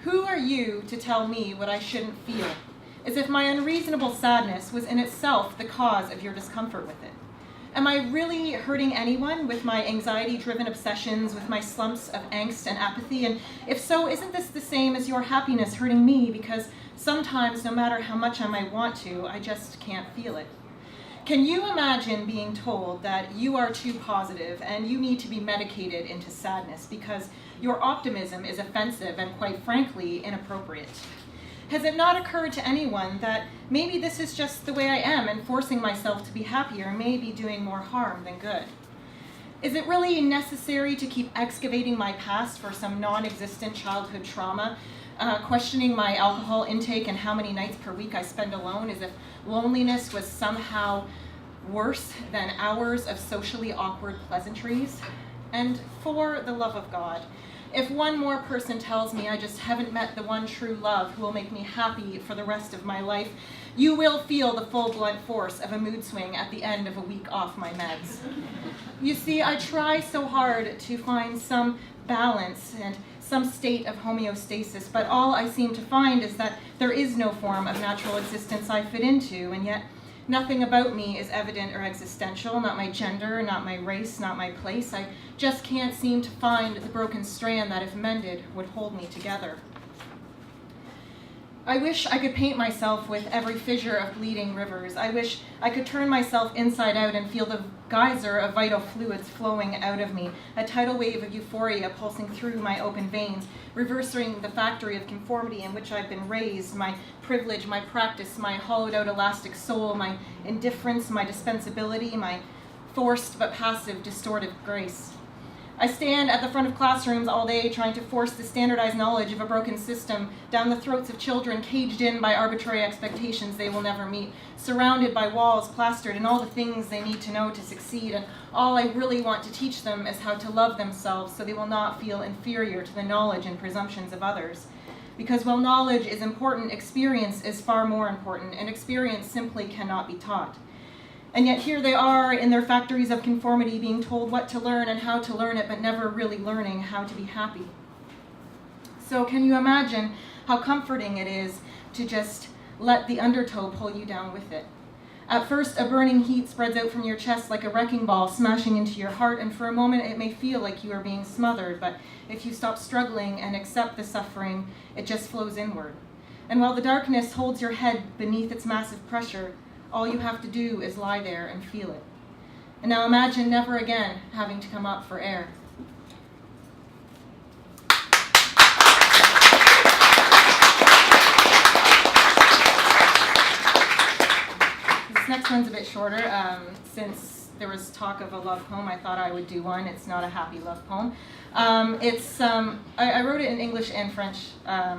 Who are you to tell me what I shouldn't feel, as if my unreasonable sadness was in itself the cause of your discomfort with it? Am I really hurting anyone with my anxiety-driven obsessions, with my slumps of angst and apathy? And if so, isn't this the same as your happiness hurting me, because sometimes, no matter how much I might want to, I just can't feel it? Can you imagine being told that you are too positive and you need to be medicated into sadness because your optimism is offensive and, quite frankly, inappropriate? Has it not occurred to anyone that maybe this is just the way I am, and forcing myself to be happier may be doing more harm than good? Is it really necessary to keep excavating my past for some non-existent childhood trauma, questioning my alcohol intake and how many nights per week I spend alone, as if loneliness was somehow worse than hours of socially awkward pleasantries? And for the love of God, if one more person tells me I just haven't met the one true love who will make me happy for the rest of my life, you will feel the full blunt force of a mood swing at the end of a week off my meds. You see, I try so hard to find some balance and some state of homeostasis, but all I seem to find is that there is no form of natural existence I fit into, and yet nothing about me is evident or existential, not my gender, not my race, not my place. I just can't seem to find the broken strand that, if mended, would hold me together. I wish I could paint myself with every fissure of bleeding rivers. I wish I could turn myself inside out and feel the geyser of vital fluids flowing out of me, a tidal wave of euphoria pulsing through my open veins, reversing the factory of conformity in which I've been raised, my privilege, my practice, my hollowed-out elastic soul, my indifference, my dispensability, my forced but passive distorted grace. I stand at the front of classrooms all day trying to force the standardized knowledge of a broken system down the throats of children caged in by arbitrary expectations they will never meet, surrounded by walls plastered in all the things they need to know to succeed, and all I really want to teach them is how to love themselves so they will not feel inferior to the knowledge and presumptions of others. Because while knowledge is important, experience is far more important, and experience simply cannot be taught. And yet here they are in their factories of conformity, being told what to learn and how to learn it, but never really learning how to be happy. So can you imagine how comforting it is to just let the undertow pull you down with it? At first, a burning heat spreads out from your chest like a wrecking ball smashing into your heart, and for a moment it may feel like you are being smothered, but if you stop struggling and accept the suffering, it just flows inward. And while the darkness holds your head beneath its massive pressure, all you have to do is lie there and feel it. And now imagine never again having to come up for air. This next one's a bit shorter. Since there was talk of a love poem, I thought I would do one. It's not a happy love poem. I wrote it in English and French. I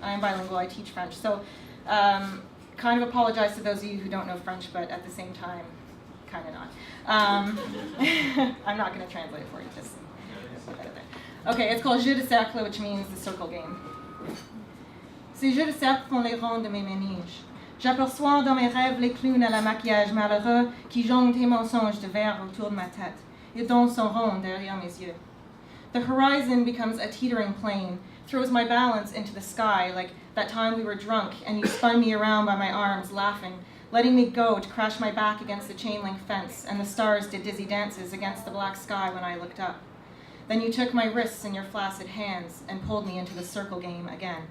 am bilingual, I teach French. So kind of apologize to those of you who don't know French, but at the same time, kind of not. I'm not going to translate it for you, just put that there. Okay, it's called Jeu de cercle, which means the circle game. Ces jeux de cercle font les ronds de mes méninges. J'aperçois dans mes rêves les clowns à la maquillage malheureux qui jonglent des mensonges de verre autour de ma tête. Ils dansent en rond derrière mes yeux. The horizon becomes a teetering plane, throws my balance into the sky like that time we were drunk and you spun me around by my arms, laughing, letting me go to crash my back against the chain-link fence, and the stars did dizzy dances against the black sky when I looked up. Then you took my wrists in your flaccid hands and pulled me into the circle game again.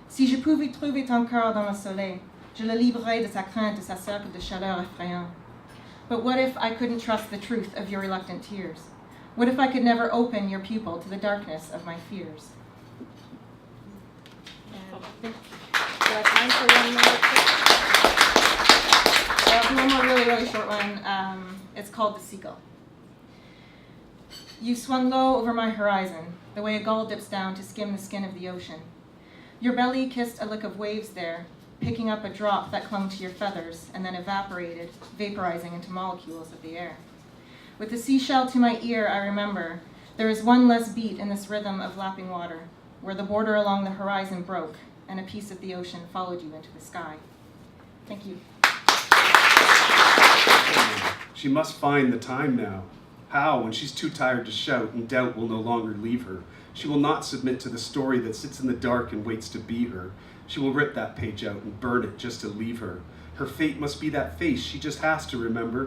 Si je pouvais trouver ton cœur dans le soleil, je le libérerais de sa crainte, de sa cercle de chaleur effrayant. But what if I couldn't trust the truth of your reluctant tears? What if I could never open your pupil to the darkness of my fears? Time for one more. I'll do one more really short one. It's called The Seagull. You swung low over my horizon, the way a gull dips down to skim the skin of the ocean. Your belly kissed a lick of waves there, picking up a drop that clung to your feathers and then evaporated, vaporizing into molecules of the air. With the seashell to my ear, I remember, there is one less beat in this rhythm of lapping water, where the border along the horizon broke, and a piece of the ocean followed you into the sky. Thank you. She must find the time now How, when she's too tired to shout and doubt will no longer leave her? She will not submit to the story that sits in the dark and waits to be her. She will rip that page out and burn it just to leave her. Her fate must be that face she just has to remember.